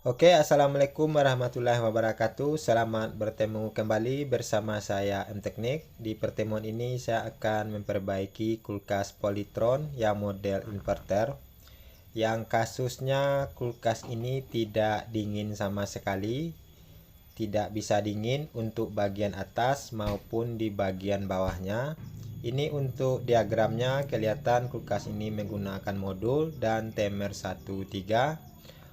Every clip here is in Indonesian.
Oke, assalamualaikum warahmatullahi wabarakatuh. Selamat bertemu kembali bersama saya M Teknik. Di pertemuan ini saya akan memperbaiki kulkas Polytron yang model inverter. Yang kasusnya kulkas ini tidak dingin sama sekali, tidak bisa dingin untuk bagian atas maupun di bagian bawahnya. Ini untuk diagramnya kelihatan kulkas ini menggunakan modul dan timer 13.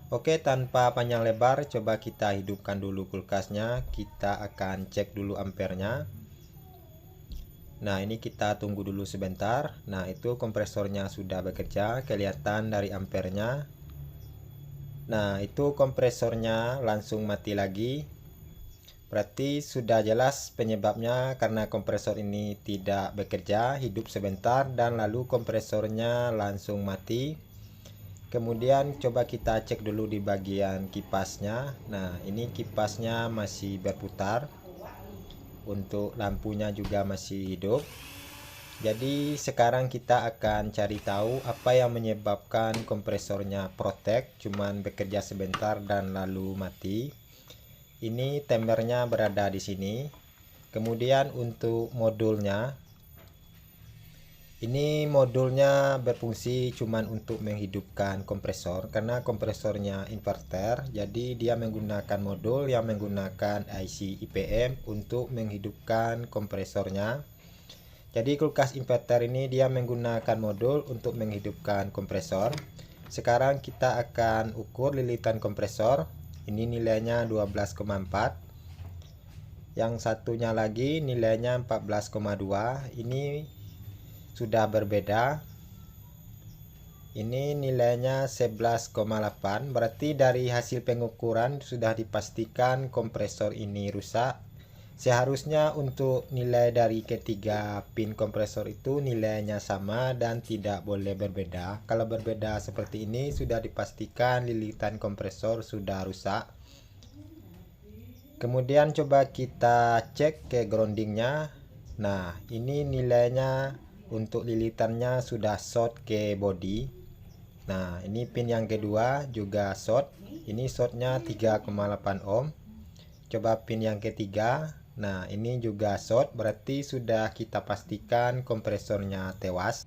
Oke, tanpa panjang lebar, coba kita hidupkan dulu kulkasnya. Kita akan cek dulu ampernya. Nah, ini kita tunggu dulu sebentar. Nah, itu kompresornya sudah bekerja, kelihatan dari ampernya. Nah, itu kompresornya langsung mati lagi. Berarti sudah jelas penyebabnya karena kompresor ini tidak bekerja, hidup sebentar dan lalu kompresornya langsung mati. Kemudian coba kita cek dulu di bagian kipasnya. Nah, ini kipasnya masih berputar. Untuk lampunya juga masih hidup. Jadi sekarang kita akan cari tahu apa yang menyebabkan kompresornya protek, cuman bekerja sebentar dan lalu mati. Ini timernya berada di sini. Kemudian untuk modulnya, ini modulnya berfungsi cuman untuk menghidupkan kompresor karena kompresornya inverter, jadi dia menggunakan modul yang menggunakan IC IPM untuk menghidupkan kompresornya. Jadi kulkas inverter ini dia menggunakan modul untuk menghidupkan kompresor. Sekarang kita akan ukur lilitan kompresor. Ini nilainya 12,4. Yang satunya lagi nilainya 14,2. Ini sudah berbeda. Ini nilainya 11,8. Berarti dari hasil pengukuran sudah dipastikan kompresor ini rusak. Seharusnya untuk nilai dari ketiga pin kompresor itu nilainya sama dan tidak boleh berbeda. Kalau berbeda seperti ini sudah dipastikan lilitan kompresor sudah rusak. Kemudian coba kita cek ke groundingnya. Nah, ini nilainya untuk lilitannya sudah short ke body. Nah, ini pin yang kedua juga short. Ini shortnya 3,8 ohm. Coba pin yang ketiga. Nah, ini juga short, berarti sudah kita pastikan kompresornya tewas.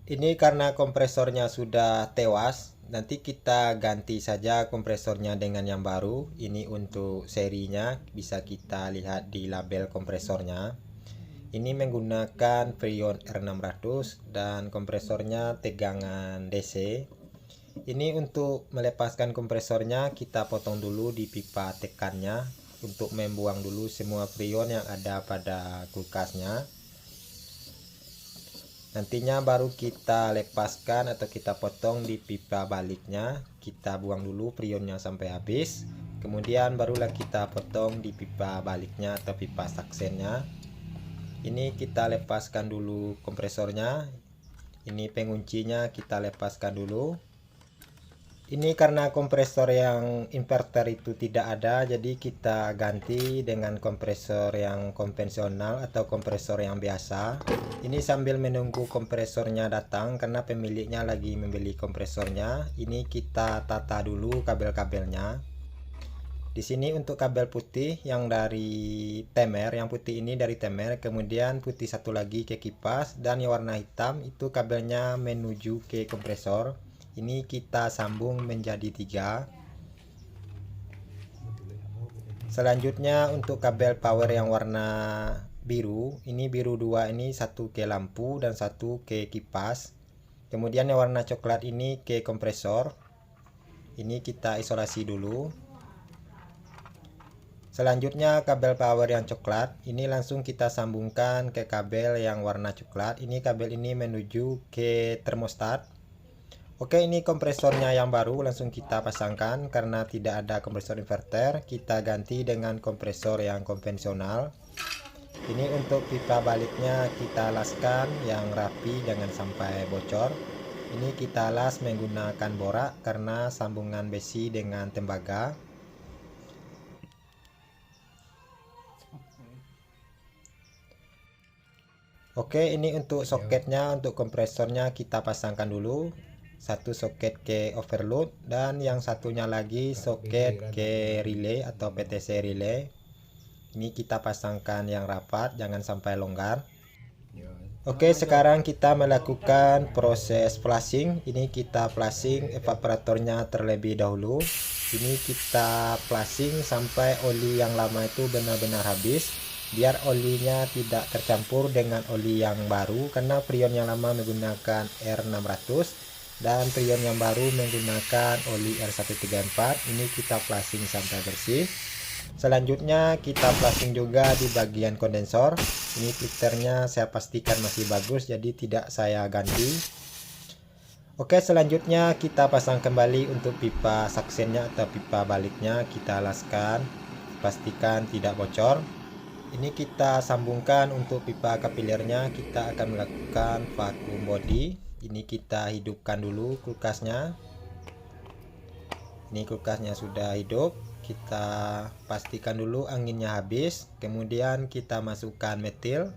Ini karena kompresornya sudah tewas, nanti kita ganti saja kompresornya dengan yang baru. Ini untuk serinya, bisa kita lihat di label kompresornya. Ini menggunakan Freon R600 dan kompresornya tegangan DC. Ini untuk melepaskan kompresornya kita potong dulu di pipa tekannya untuk membuang dulu semua freon yang ada pada kulkasnya. Nantinya baru kita lepaskan atau kita potong di pipa baliknya. Kita buang dulu freonnya sampai habis. Kemudian barulah kita potong di pipa baliknya atau pipa saksennya. Ini kita lepaskan dulu kompresornya. Ini penguncinya kita lepaskan dulu. Ini karena kompresor yang inverter itu tidak ada, jadi kita ganti dengan kompresor yang konvensional atau kompresor yang biasa. Ini sambil menunggu kompresornya datang karena pemiliknya lagi membeli kompresornya. Ini kita tata dulu kabel-kabelnya. Di sini untuk kabel putih yang dari timer, yang putih ini dari timer, kemudian putih satu lagi ke kipas, dan yang warna hitam itu kabelnya menuju ke kompresor. Ini kita sambung menjadi 3. Selanjutnya untuk kabel power yang warna biru, ini biru 2 ini satu ke lampu dan satu ke kipas. Kemudian yang warna coklat ini ke kompresor. Ini kita isolasi dulu. Selanjutnya kabel power yang coklat ini langsung kita sambungkan ke kabel yang warna coklat. Ini kabel ini menuju ke termostat. Oke, ini kompresornya yang baru langsung kita pasangkan karena tidak ada kompresor inverter. Kita ganti dengan kompresor yang konvensional. Ini untuk pipa baliknya kita laskan yang rapi, jangan sampai bocor. Ini kita las menggunakan borak karena sambungan besi dengan tembaga. Oke, ini untuk soketnya, untuk kompresornya kita pasangkan dulu. satu soket ke overload, dan yang satunya lagi soket ke relay atau PTC relay. Ini kita pasangkan yang rapat, jangan sampai longgar. Oke, sekarang kita melakukan proses flushing. Ini kita flushing evaporatornya terlebih dahulu. Ini kita flushing sampai oli yang lama itu benar-benar habis, biar olinya tidak tercampur dengan oli yang baru, karena freon yang lama menggunakan R600 dan freon yang baru menggunakan oli R134. Ini kita flushing sampai bersih. Selanjutnya kita flushing juga di bagian kondensor. Ini filternya saya pastikan masih bagus, jadi tidak saya ganti. Oke, selanjutnya kita pasang kembali untuk pipa saksennya atau pipa baliknya, kita alaskan, pastikan tidak bocor. Ini kita sambungkan untuk pipa kapilirnya, kita akan melakukan vacuum body. Ini kita hidupkan dulu kulkasnya. Ini kulkasnya sudah hidup, kita pastikan dulu anginnya habis, kemudian kita masukkan metil.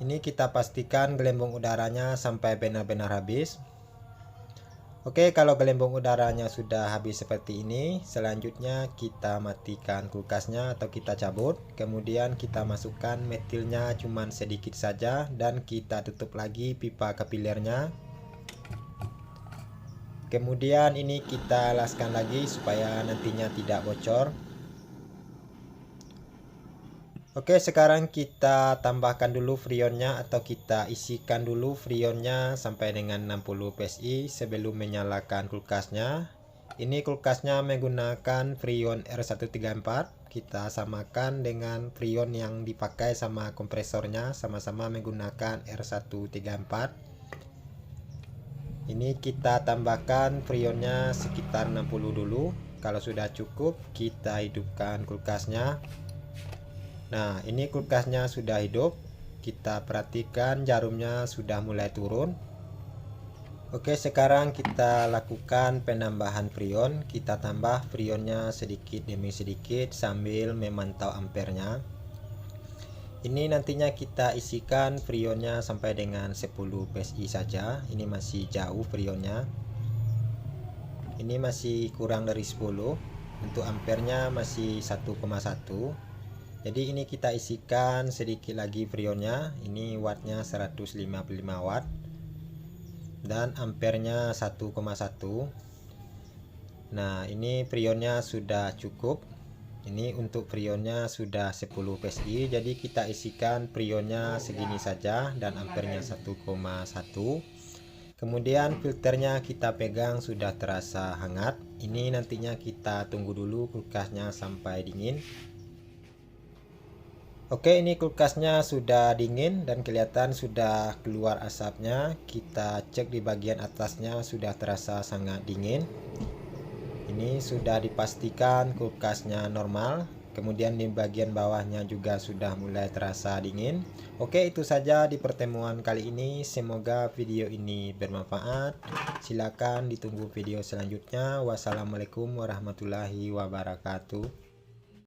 Ini kita pastikan gelembung udaranya sampai benar-benar habis. Oke, kalau gelembung udaranya sudah habis seperti ini, selanjutnya kita matikan kulkasnya atau kita cabut. Kemudian kita masukkan metilnya cuman sedikit saja dan kita tutup lagi pipa kapilirnya. Kemudian ini kita alaskan lagi supaya nantinya tidak bocor. Oke, sekarang kita tambahkan dulu freonnya atau kita isikan dulu freonnya sampai dengan 60 psi sebelum menyalakan kulkasnya. Ini kulkasnya menggunakan freon R134. Kita samakan dengan freon yang dipakai sama kompresornya, sama-sama menggunakan R134. Ini kita tambahkan freonnya sekitar 60 dulu. Kalau sudah cukup, kita hidupkan kulkasnya. Nah, ini kulkasnya sudah hidup. Kita perhatikan jarumnya sudah mulai turun. Oke, sekarang kita lakukan penambahan freon. Kita tambah freonnya sedikit demi sedikit sambil memantau ampernya. Ini nantinya kita isikan freonnya sampai dengan 10 psi saja. Ini masih jauh freonnya. Ini masih kurang dari 10. Untuk ampernya masih 1,1. Jadi ini kita isikan sedikit lagi freonnya. Ini wattnya 155 watt dan ampernya 1,1. Nah, ini freonnya sudah cukup. Ini untuk freonnya sudah 10 psi, jadi kita isikan freonnya segini saja dan ampernya 1,1. Kemudian filternya kita pegang sudah terasa hangat. Ini nantinya kita tunggu dulu kulkasnya sampai dingin. Oke, ini kulkasnya sudah dingin dan kelihatan sudah keluar asapnya. Kita cek di bagian atasnya sudah terasa sangat dingin. Ini sudah dipastikan kulkasnya normal. Kemudian di bagian bawahnya juga sudah mulai terasa dingin. Oke, itu saja di pertemuan kali ini. Semoga video ini bermanfaat. Silakan ditunggu video selanjutnya. Wassalamualaikum warahmatullahi wabarakatuh.